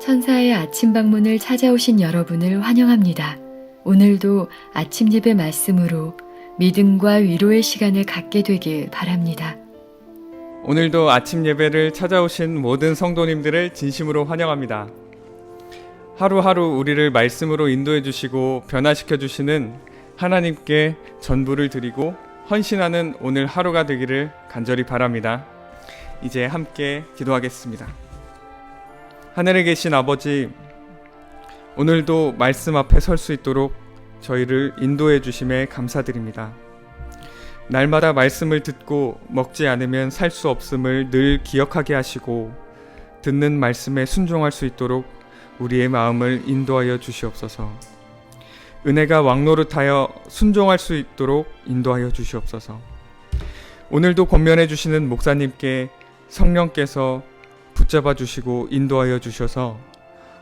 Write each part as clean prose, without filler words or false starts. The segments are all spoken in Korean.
천사의 아침 방문을 찾아오신 여러분을 환영합니다. 오늘도 아침 예배 말씀으로 믿음과 위로의 시간을 갖게 되길 바랍니다. 오늘도 아침 예배를 찾아오신 모든 성도님들을 진심으로 환영합니다. 하루하루 우리를 말씀으로 인도해 주시고 변화시켜 주시는 하나님께 전부를 드리고 헌신하는 오늘 하루가 되기를 간절히 바랍니다. 이제 함께 기도하겠습니다. 하늘에 계신 아버지, 오늘도 말씀 앞에 설 수 있도록 저희를 인도해 주심에 감사드립니다. 날마다 말씀을 듣고 먹지 않으면 살 수 없음을 늘 기억하게 하시고 듣는 말씀에 순종할 수 있도록 우리의 마음을 인도하여 주시옵소서. 은혜가 왕노릇하여 순종할 수 있도록 인도하여 주시옵소서. 오늘도 권면해 주시는 목사님께 성령께서 붙잡아 주시고 인도하여 주셔서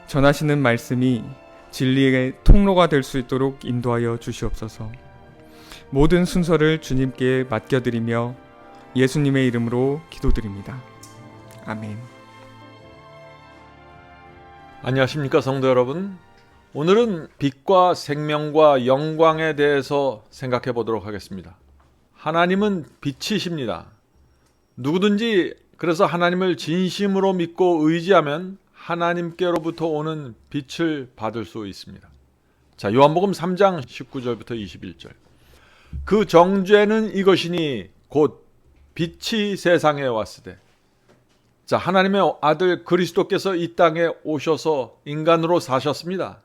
전하시는 말씀이 진리의 통로가 될 수 있도록 인도하여 주시옵소서. 모든 순서를 주님께 맡겨드리며 예수님의 이름으로 기도드립니다. 아멘. 안녕하십니까 성도 여러분. 오늘은 빛과 생명과 영광에 대해서 생각해 보도록 하겠습니다. 하나님은 빛이십니다. 누구든지 그래서 하나님을 진심으로 믿고 의지하면 하나님께로부터 오는 빛을 받을 수 있습니다. 자, 요한복음 3장 19절부터 21절. 그 정죄는 이것이니 곧 빛이 세상에 왔으되. 자, 하나님의 아들 그리스도께서 이 땅에 오셔서 인간으로 사셨습니다.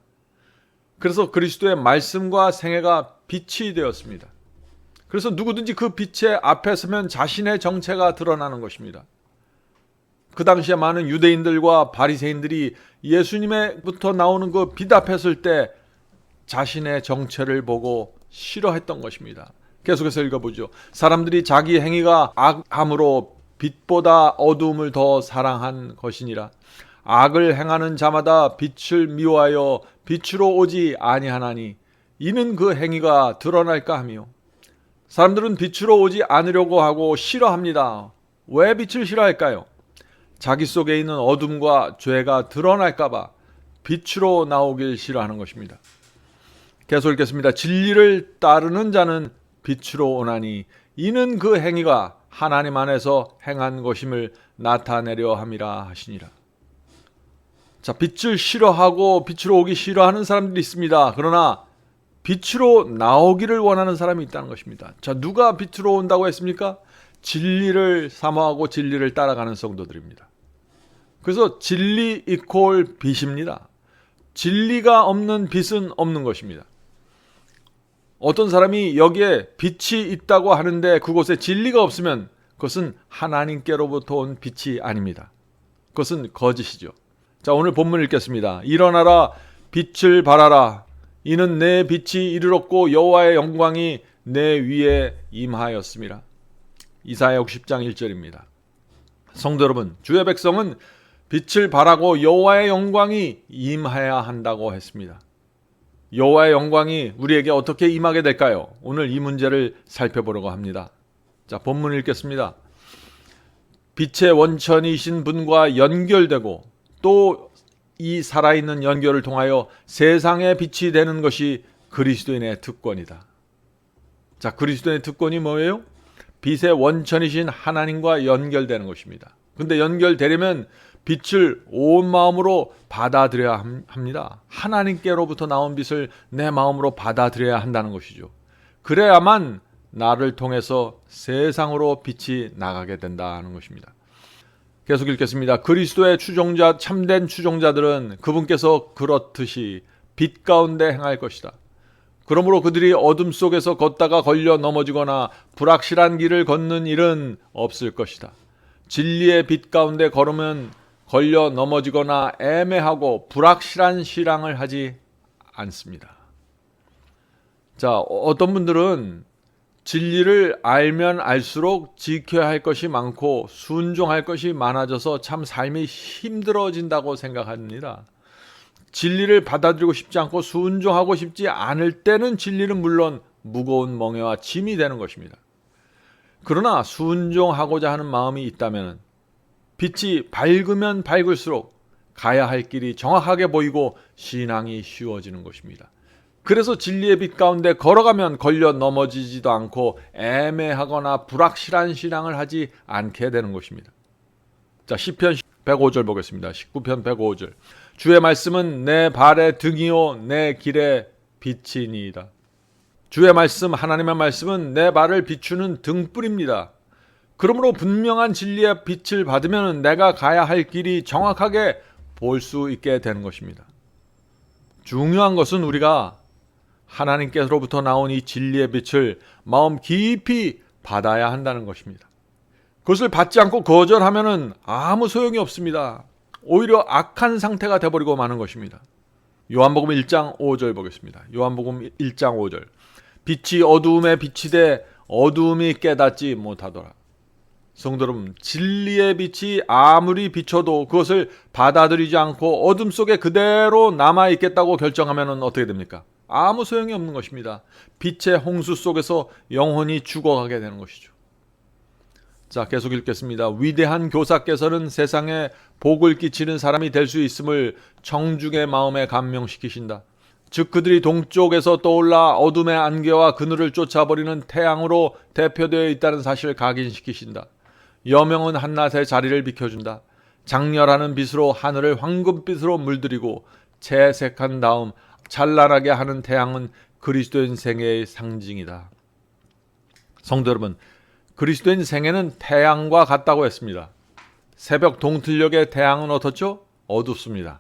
그래서 그리스도의 말씀과 생애가 빛이 되었습니다. 그래서 누구든지 그 빛의 앞에 서면 자신의 정체가 드러나는 것입니다. 그 당시에 많은 유대인들과 바리새인들이 예수님의부터 나오는 그 빛 앞에 설 때 자신의 정체를 보고 싫어했던 것입니다. 계속해서 읽어보죠. 사람들이 자기 행위가 악함으로 빛보다 어두움을 더 사랑한 것이니라. 악을 행하는 자마다 빛을 미워하여 빛으로 오지 아니하나니 이는 그 행위가 드러날까 하며. 사람들은 빛으로 오지 않으려고 하고 싫어합니다. 왜 빛을 싫어할까요? 자기 속에 있는 어둠과 죄가 드러날까 봐 빛으로 나오길 싫어하는 것입니다. 계속 읽겠습니다. 진리를 따르는 자는 빛으로 오나니 이는 그 행위가 하나님 안에서 행한 것임을 나타내려 함이라 하시니라. 자, 빛을 싫어하고 빛으로 오기 싫어하는 사람들이 있습니다. 그러나 빛으로 나오기를 원하는 사람이 있다는 것입니다. 자, 누가 빛으로 온다고 했습니까? 진리를 사모하고 진리를 따라가는 성도들입니다. 그래서 진리 이퀄 빛입니다. 진리가 없는 빛은 없는 것입니다. 어떤 사람이 여기에 빛이 있다고 하는데 그곳에 진리가 없으면 그것은 하나님께로부터 온 빛이 아닙니다. 그것은 거짓이죠. 자, 오늘 본문 읽겠습니다. 일어나라, 빛을 발하라. 이는 내 빛이 이르렀고 여호와의 영광이 내 위에 임하였습니다. 이사야 60장 1절입니다. 성도 여러분, 주의 백성은 빛을 발하고 여호와의 영광이 임해야 한다고 했습니다. 여호와의 영광이 우리에게 어떻게 임하게 될까요? 오늘 이 문제를 살펴보려고 합니다. 자, 본문 읽겠습니다. 빛의 원천이신 분과 연결되고 또 이 살아있는 연결을 통하여 세상의 빛이 되는 것이 그리스도인의 특권이다. 자, 그리스도인의 특권이 뭐예요? 빛의 원천이신 하나님과 연결되는 것입니다. 근데 연결되려면 빛을 온 마음으로 받아들여야 합니다. 하나님께로부터 나온 빛을 내 마음으로 받아들여야 한다는 것이죠. 그래야만 나를 통해서 세상으로 빛이 나가게 된다는 것입니다. 계속 읽겠습니다. 그리스도의 추종자, 참된 추종자들은 그분께서 그렇듯이 빛 가운데 행할 것이다. 그러므로 그들이 어둠 속에서 걷다가 걸려 넘어지거나 불확실한 길을 걷는 일은 없을 것이다. 진리의 빛 가운데 걸으면 걸려 넘어지거나 애매하고 불확실한 신앙을 하지 않습니다. 자, 어떤 분들은 진리를 알면 알수록 지켜야 할 것이 많고 순종할 것이 많아져서 참 삶이 힘들어진다고 생각합니다. 진리를 받아들이고 싶지 않고 순종하고 싶지 않을 때는 진리는 물론 무거운 멍에와 짐이 되는 것입니다. 그러나 순종하고자 하는 마음이 있다면 빛이 밝으면 밝을수록 가야 할 길이 정확하게 보이고 신앙이 쉬워지는 것입니다. 그래서 진리의 빛 가운데 걸어가면 걸려 넘어지지도 않고 애매하거나 불확실한 신앙을 하지 않게 되는 것입니다. 자, 시편 105절 보겠습니다. 19편 105절. 주의 말씀은 내 발의 등이요 내 길의 빛이니이다. 주의 말씀, 하나님의 말씀은 내 발을 비추는 등불입니다. 그러므로 분명한 진리의 빛을 받으면 내가 가야 할 길이 정확하게 볼 수 있게 되는 것입니다. 중요한 것은 우리가 하나님께로부터 나온 이 진리의 빛을 마음 깊이 받아야 한다는 것입니다. 그것을 받지 않고 거절하면 아무 소용이 없습니다. 오히려 악한 상태가 되어버리고 마는 것입니다. 요한복음 1장 5절 보겠습니다. 요한복음 1장 5절. 빛이 어두움에 비치되 어두움이 깨닫지 못하더라. 성도 여러분, 진리의 빛이 아무리 비춰도 그것을 받아들이지 않고 어둠 속에 그대로 남아있겠다고 결정하면 어떻게 됩니까? 아무 소용이 없는 것입니다. 빛의 홍수 속에서 영혼이 죽어가게 되는 것이죠. 자, 계속 읽겠습니다. 위대한 교사께서는 세상에 복을 끼치는 사람이 될 수 있음을 청중의 마음에 감명시키신다. 즉 그들이 동쪽에서 떠올라 어둠의 안개와 그늘을 쫓아버리는 태양으로 대표되어 있다는 사실을 각인시키신다. 여명은 한낮의 자리를 비켜준다. 장렬하는 빛으로 하늘을 황금빛으로 물들이고 채색한 다음 찬란하게 하는 태양은 그리스도인 생애의 상징이다. 성도 여러분, 그리스도인 생애는 태양과 같다고 했습니다. 새벽 동틀녘의 태양은 어떻죠? 어둡습니다.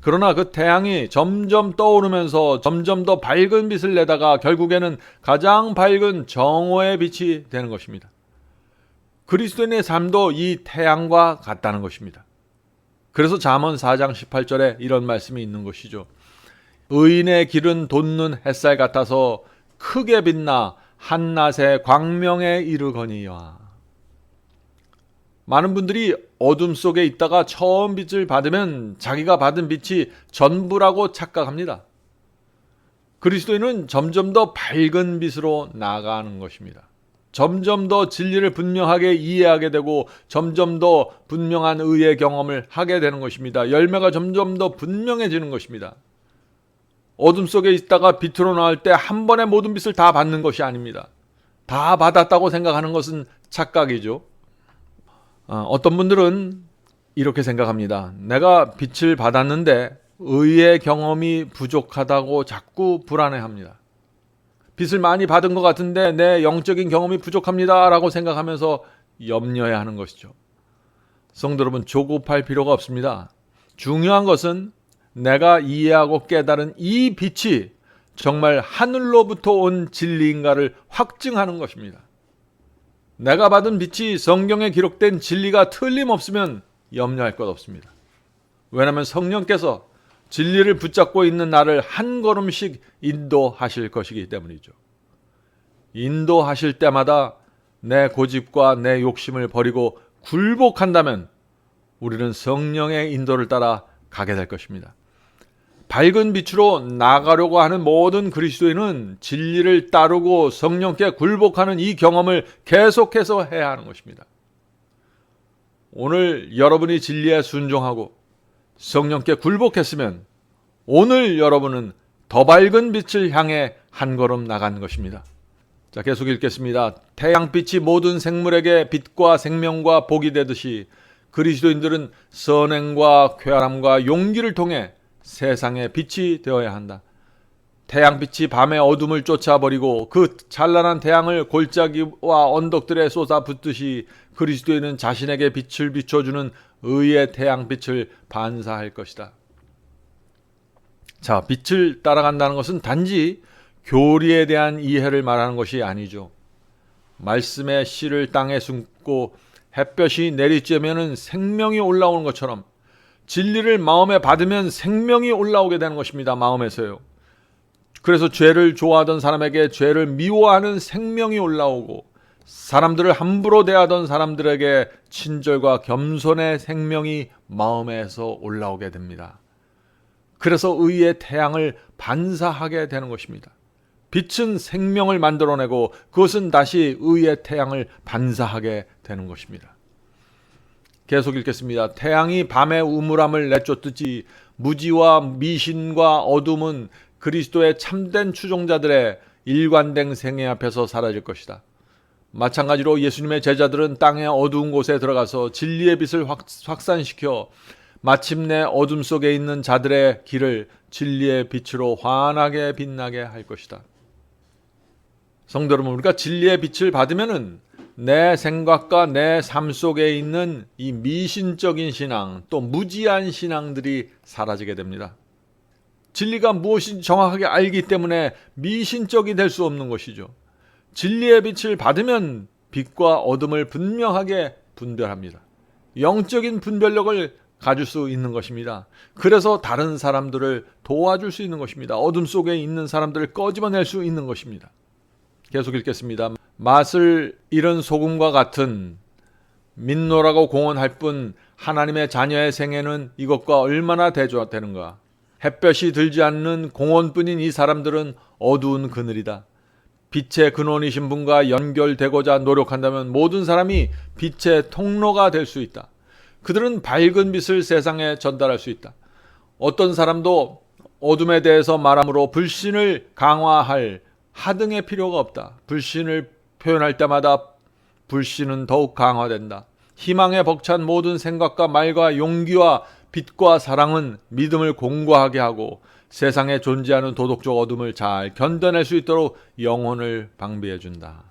그러나 그 태양이 점점 떠오르면서 점점 더 밝은 빛을 내다가 결국에는 가장 밝은 정오의 빛이 되는 것입니다. 그리스도인의 삶도 이 태양과 같다는 것입니다. 그래서 잠언 4장 18절에 이런 말씀이 있는 것이죠. 의인의 길은 돋는 햇살 같아서 크게 빛나 한낮의 광명에 이르거니와. 많은 분들이 어둠 속에 있다가 처음 빛을 받으면 자기가 받은 빛이 전부라고 착각합니다. 그리스도인은 점점 더 밝은 빛으로 나아가는 것입니다. 점점 더 진리를 분명하게 이해하게 되고 점점 더 분명한 의의 경험을 하게 되는 것입니다. 열매가 점점 더 분명해지는 것입니다. 어둠 속에 있다가 빛으로 나올 때 한 번에 모든 빛을 다 받는 것이 아닙니다. 다 받았다고 생각하는 것은 착각이죠. 어떤 분들은 이렇게 생각합니다. 내가 빛을 받았는데 의의 경험이 부족하다고 자꾸 불안해합니다. 빛을 많이 받은 것 같은데 내 영적인 경험이 부족합니다 라고 생각하면서 염려해야 하는 것이죠. 성도 여러분, 조급할 필요가 없습니다. 중요한 것은 내가 이해하고 깨달은 이 빛이 정말 하늘로부터 온 진리인가를 확증하는 것입니다. 내가 받은 빛이 성경에 기록된 진리가 틀림없으면 염려할 것 없습니다. 왜냐하면 성령께서 진리를 붙잡고 있는 나를 한 걸음씩 인도하실 것이기 때문이죠. 인도하실 때마다 내 고집과 내 욕심을 버리고 굴복한다면 우리는 성령의 인도를 따라 가게 될 것입니다. 밝은 빛으로 나가려고 하는 모든 그리스도인은 진리를 따르고 성령께 굴복하는 이 경험을 계속해서 해야 하는 것입니다. 오늘 여러분이 진리에 순종하고 성령께 굴복했으면 오늘 여러분은 더 밝은 빛을 향해 한 걸음 나간 것입니다. 자, 계속 읽겠습니다. 태양빛이 모든 생물에게 빛과 생명과 복이 되듯이 그리스도인들은 선행과 쾌활함과 용기를 통해 세상의 빛이 되어야 한다. 태양빛이 밤의 어둠을 쫓아버리고 그 찬란한 태양을 골짜기와 언덕들에 쏟아붓듯이 그리스도인은 자신에게 빛을 비춰주는 의의 태양빛을 반사할 것이다. 자, 빛을 따라간다는 것은 단지 교리에 대한 이해를 말하는 것이 아니죠. 말씀의 씨를 땅에 숨고 햇볕이 내리쬐면 생명이 올라오는 것처럼 진리를 마음에 받으면 생명이 올라오게 되는 것입니다. 마음에서요. 그래서 죄를 좋아하던 사람에게 죄를 미워하는 생명이 올라오고 사람들을 함부로 대하던 사람들에게 친절과 겸손의 생명이 마음에서 올라오게 됩니다. 그래서 의의 태양을 반사하게 되는 것입니다. 빛은 생명을 만들어내고 그것은 다시 의의 태양을 반사하게 되는 것입니다. 계속 읽겠습니다. 태양이 밤의 우물함을 내쫓듯이 무지와 미신과 어둠은 그리스도의 참된 추종자들의 일관된 생애 앞에서 사라질 것이다. 마찬가지로 예수님의 제자들은 땅의 어두운 곳에 들어가서 진리의 빛을 확산시켜 마침내 어둠 속에 있는 자들의 길을 진리의 빛으로 환하게 빛나게 할 것이다. 성도 여러분, 우리가 진리의 빛을 받으면은 내 생각과 내 삶 속에 있는 이 미신적인 신앙, 또 무지한 신앙들이 사라지게 됩니다. 진리가 무엇인지 정확하게 알기 때문에 미신적이 될 수 없는 것이죠. 진리의 빛을 받으면 빛과 어둠을 분명하게 분별합니다. 영적인 분별력을 가질 수 있는 것입니다. 그래서 다른 사람들을 도와줄 수 있는 것입니다. 어둠 속에 있는 사람들을 꺼집어낼 수 있는 것입니다. 계속 읽겠습니다. 맛을 잃은 소금과 같은 민노라고 공언할 뿐 하나님의 자녀의 생애는 이것과 얼마나 대조되는가. 햇볕이 들지 않는 공원뿐인 이 사람들은 어두운 그늘이다. 빛의 근원이신 분과 연결되고자 노력한다면 모든 사람이 빛의 통로가 될 수 있다. 그들은 밝은 빛을 세상에 전달할 수 있다. 어떤 사람도 어둠에 대해서 말함으로 불신을 강화할 하등의 필요가 없다. 불신을 표현할 때마다 불신은 더욱 강화된다. 희망에 벅찬 모든 생각과 말과 용기와 빛과 사랑은 믿음을 공고하게 하고 세상에 존재하는 도덕적 어둠을 잘 견뎌낼 수 있도록 영혼을 방비해 준다.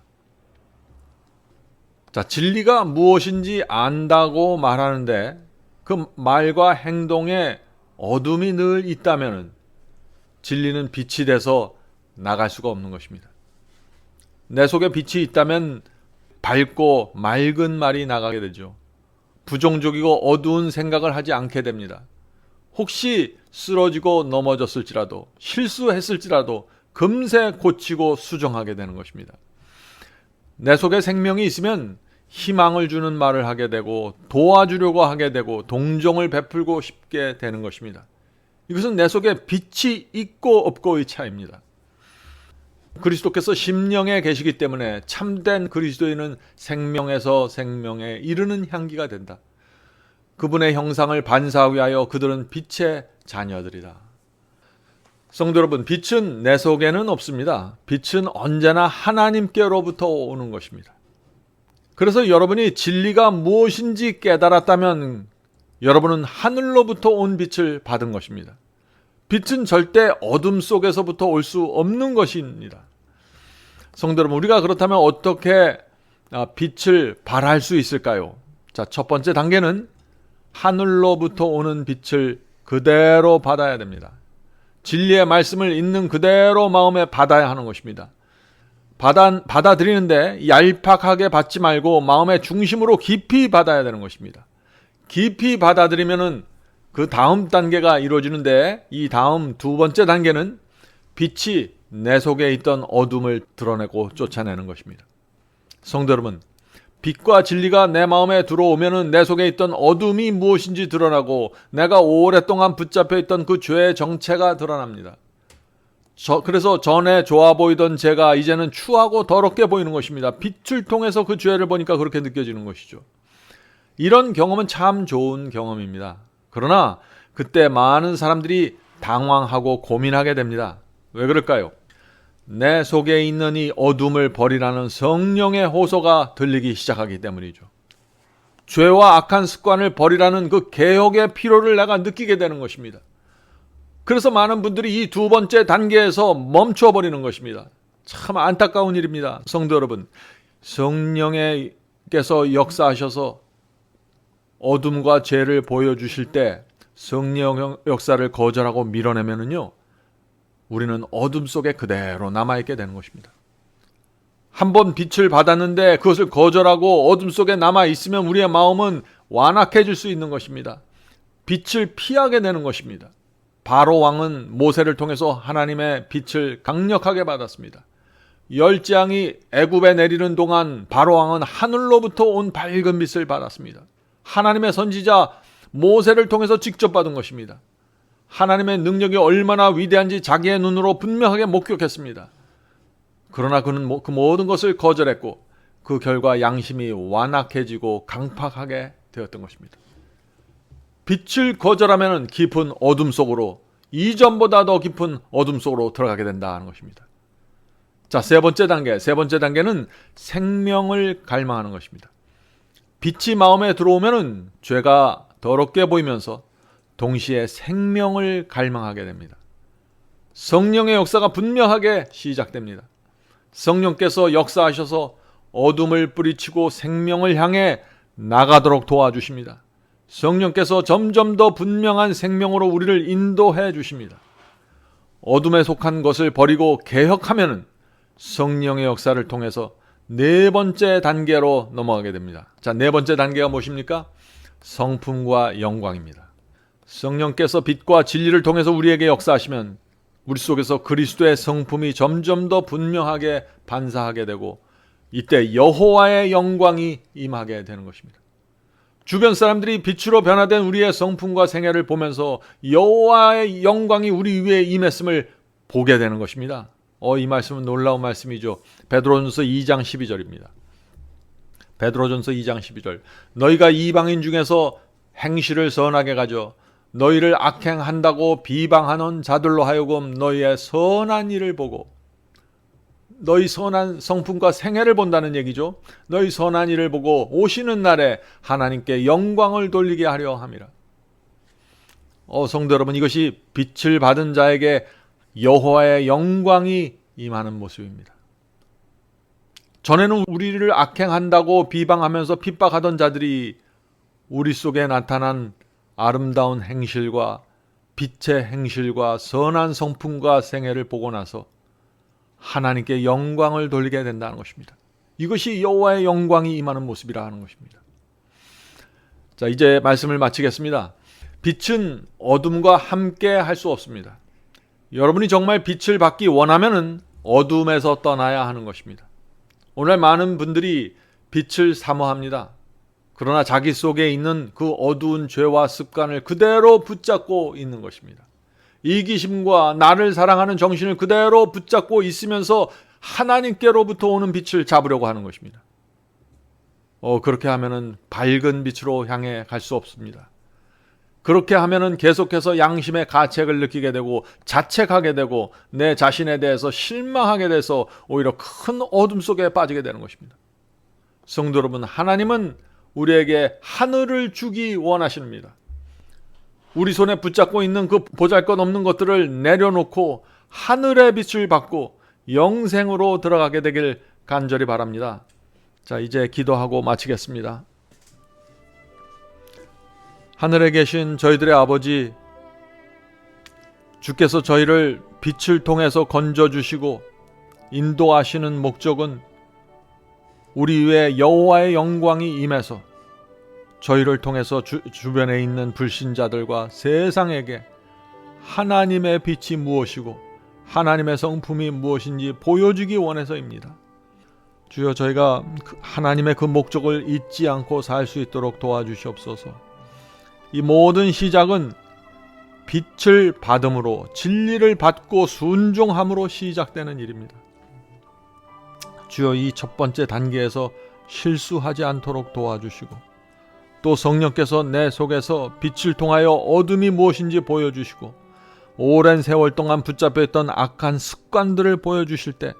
자, 진리가 무엇인지 안다고 말하는데 그 말과 행동에 어둠이 늘 있다면 진리는 빛이 돼서 나갈 수가 없는 것입니다. 내 속에 빛이 있다면 밝고 맑은 말이 나가게 되죠. 부정적이고 어두운 생각을 하지 않게 됩니다. 혹시 쓰러지고 넘어졌을지라도 실수했을지라도 금세 고치고 수정하게 되는 것입니다. 내 속에 생명이 있으면 희망을 주는 말을 하게 되고 도와주려고 하게 되고 동정을 베풀고 싶게 되는 것입니다. 이것은 내 속에 빛이 있고 없고의 차이입니다. 그리스도께서 심령에 계시기 때문에 참된 그리스도인은 생명에서 생명에 이르는 향기가 된다. 그분의 형상을 반사하기 위하여 그들은 빛의 자녀들이다. 성도 여러분, 빛은 내 속에는 없습니다. 빛은 언제나 하나님께로부터 오는 것입니다. 그래서 여러분이 진리가 무엇인지 깨달았다면 여러분은 하늘로부터 온 빛을 받은 것입니다. 빛은 절대 어둠 속에서부터 올 수 없는 것입니다. 성도 여러분, 우리가 그렇다면 어떻게 빛을 발할 수 있을까요? 자, 첫 번째 단계는 하늘로부터 오는 빛을 그대로 받아야 됩니다. 진리의 말씀을 있는 그대로 마음에 받아야 하는 것입니다. 받아들이는데 얄팍하게 받지 말고 마음의 중심으로 깊이 받아야 되는 것입니다. 깊이 받아들이면은 그 다음 단계가 이루어지는데 이 다음 두 번째 단계는 빛이 내 속에 있던 어둠을 드러내고 쫓아내는 것입니다. 성도 여러분, 빛과 진리가 내 마음에 들어오면은 내 속에 있던 어둠이 무엇인지 드러나고 내가 오랫동안 붙잡혀 있던 그 죄의 정체가 드러납니다. 그래서 전에 좋아 보이던 죄가 이제는 추하고 더럽게 보이는 것입니다. 빛을 통해서 그 죄를 보니까 그렇게 느껴지는 것이죠. 이런 경험은 참 좋은 경험입니다. 그러나 그때 많은 사람들이 당황하고 고민하게 됩니다. 왜 그럴까요? 내 속에 있는 이 어둠을 버리라는 성령의 호소가 들리기 시작하기 때문이죠. 죄와 악한 습관을 버리라는 그 개혁의 필요를 내가 느끼게 되는 것입니다. 그래서 많은 분들이 이 두 번째 단계에서 멈춰버리는 것입니다. 참 안타까운 일입니다. 성도 여러분, 성령께서 역사하셔서 어둠과 죄를 보여주실 때 성령 역사를 거절하고 밀어내면은요, 우리는 어둠 속에 그대로 남아있게 되는 것입니다. 한번 빛을 받았는데 그것을 거절하고 어둠 속에 남아있으면 우리의 마음은 완악해질 수 있는 것입니다. 빛을 피하게 되는 것입니다. 바로 왕은 모세를 통해서 하나님의 빛을 강력하게 받았습니다. 열재앙이 애굽에 내리는 동안 바로 왕은 하늘로부터 온 밝은 빛을 받았습니다. 하나님의 선지자 모세를 통해서 직접 받은 것입니다. 하나님의 능력이 얼마나 위대한지 자기의 눈으로 분명하게 목격했습니다. 그러나 그는 그 모든 것을 거절했고 그 결과 양심이 완악해지고 강팍하게 되었던 것입니다. 빛을 거절하면 깊은 어둠 속으로, 이전보다 더 깊은 어둠 속으로 들어가게 된다는 것입니다. 자, 세 번째 단계는 생명을 갈망하는 것입니다. 빛이 마음에 들어오면은 죄가 더럽게 보이면서 동시에 생명을 갈망하게 됩니다. 성령의 역사가 분명하게 시작됩니다. 성령께서 역사하셔서 어둠을 뿌리치고 생명을 향해 나가도록 도와주십니다. 성령께서 점점 더 분명한 생명으로 우리를 인도해 주십니다. 어둠에 속한 것을 버리고 개혁하면은 성령의 역사를 통해서 네 번째 단계로 넘어가게 됩니다. 자, 네 번째 단계가 무엇입니까? 성품과 영광입니다. 성령께서 빛과 진리를 통해서 우리에게 역사하시면 우리 속에서 그리스도의 성품이 점점 더 분명하게 반사하게 되고, 이때 여호와의 영광이 임하게 되는 것입니다. 주변 사람들이 빛으로 변화된 우리의 성품과 생애를 보면서 여호와의 영광이 우리 위에 임했음을 보게 되는 것입니다. 이 말씀은 놀라운 말씀이죠. 베드로전서 2장 12절입니다. 베드로전서 2장 12절. 너희가 이방인 중에서 행실을 선하게 가져 너희를 악행한다고 비방하는 자들로 하여금 너희의 선한 일을 보고, 너희 선한 성품과 생애를 본다는 얘기죠. 너희 선한 일을 보고 오시는 날에 하나님께 영광을 돌리게 하려 함이라. 성도 여러분, 이것이 빛을 받은 자에게 여호와의 영광이 임하는 모습입니다. 전에는 우리를 악행한다고 비방하면서 핍박하던 자들이 우리 속에 나타난 아름다운 행실과 빛의 행실과 선한 성품과 생애를 보고 나서 하나님께 영광을 돌리게 된다는 것입니다. 이것이 여호와의 영광이 임하는 모습이라 하는 것입니다. 자, 이제 말씀을 마치겠습니다. 빛은 어둠과 함께 할 수 없습니다. 여러분이 정말 빛을 받기 원하면은 어둠에서 떠나야 하는 것입니다. 오늘 많은 분들이 빛을 사모합니다. 그러나 자기 속에 있는 그 어두운 죄와 습관을 그대로 붙잡고 있는 것입니다. 이기심과 나를 사랑하는 정신을 그대로 붙잡고 있으면서 하나님께로부터 오는 빛을 잡으려고 하는 것입니다. 그렇게 하면은 밝은 빛으로 향해 갈 수 없습니다. 그렇게 하면은 계속해서 양심의 가책을 느끼게 되고 자책하게 되고 내 자신에 대해서 실망하게 돼서 오히려 큰 어둠 속에 빠지게 되는 것입니다. 성도 여러분, 하나님은 우리에게 하늘을 주기 원하십니다. 우리 손에 붙잡고 있는 그 보잘것없는 것들을 내려놓고 하늘의 빛을 받고 영생으로 들어가게 되길 간절히 바랍니다. 자, 이제 기도하고 마치겠습니다. 하늘에 계신 저희들의 아버지, 주께서 저희를 빛을 통해서 건져주시고 인도하시는 목적은 우리 위에 여호와의 영광이 임해서 저희를 통해서 주변에 있는 불신자들과 세상에게 하나님의 빛이 무엇이고 하나님의 성품이 무엇인지 보여주기 원해서입니다. 주여, 저희가 하나님의 그 목적을 잊지 않고 살 수 있도록 도와주시옵소서. 이 모든 시작은 빛을 받음으로, 진리를 받고 순종함으로 시작되는 일입니다. 주여, 이 첫 번째 단계에서 실수하지 않도록 도와주시고, 또 성령께서 내 속에서 빛을 통하여 어둠이 무엇인지 보여주시고 오랜 세월 동안 붙잡혀 있던 악한 습관들을 보여주실 때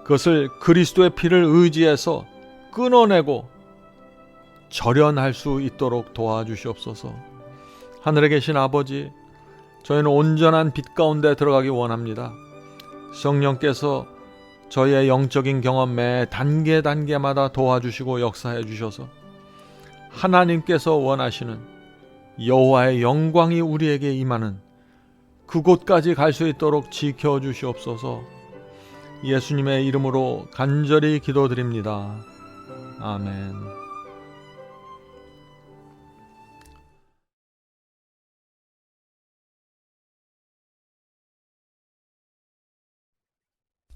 그것을 그리스도의 피를 의지해서 끊어내고 절연할 수 있도록 도와주시옵소서. 하늘에 계신 아버지, 저희는 온전한 빛 가운데 들어가기 원합니다. 성령께서 저희의 영적인 경험 매 단계마다 도와주시고 역사해 주셔서 하나님께서 원하시는 여호와의 영광이 우리에게 임하는 그곳까지 갈 수 있도록 지켜주시옵소서. 예수님의 이름으로 간절히 기도드립니다. 아멘.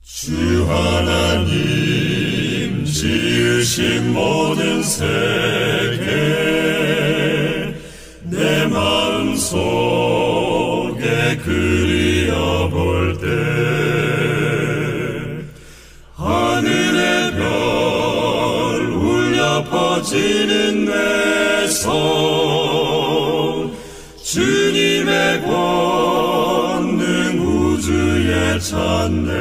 주 하나님 지으신 모든 세계 내 마음속에 그리어볼 때 하늘의 별 울려 퍼져 다스리는 내 성 주님의 권능 우주에 찬네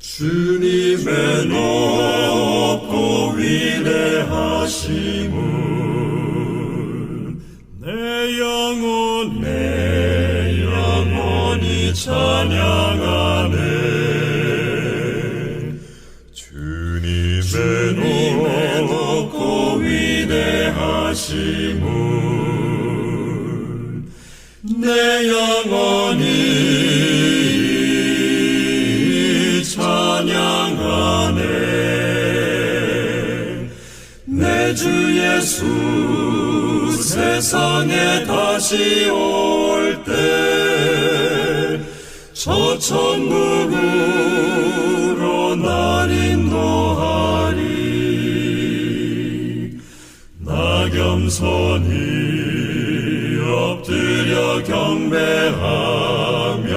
주님의 높고 위대하심을 내 영혼이 찬양하네 주님의 높고 위대하심을 내 영혼이 찬양하네 내 주 예수 세상에 다시 올 때 저 천국으로 날 인도하리 나 겸손히 엎드려 경배하며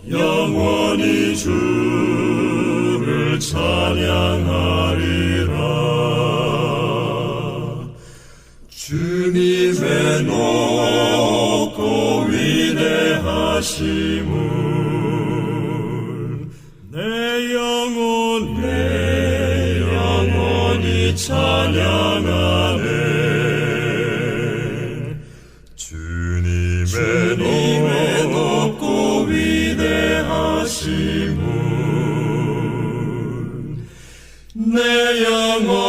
영원히 주를 찬양하리라 주님의 높고 위대하심을 내 영혼이 찬양하네 주님의 높고 위대하심을 내 영혼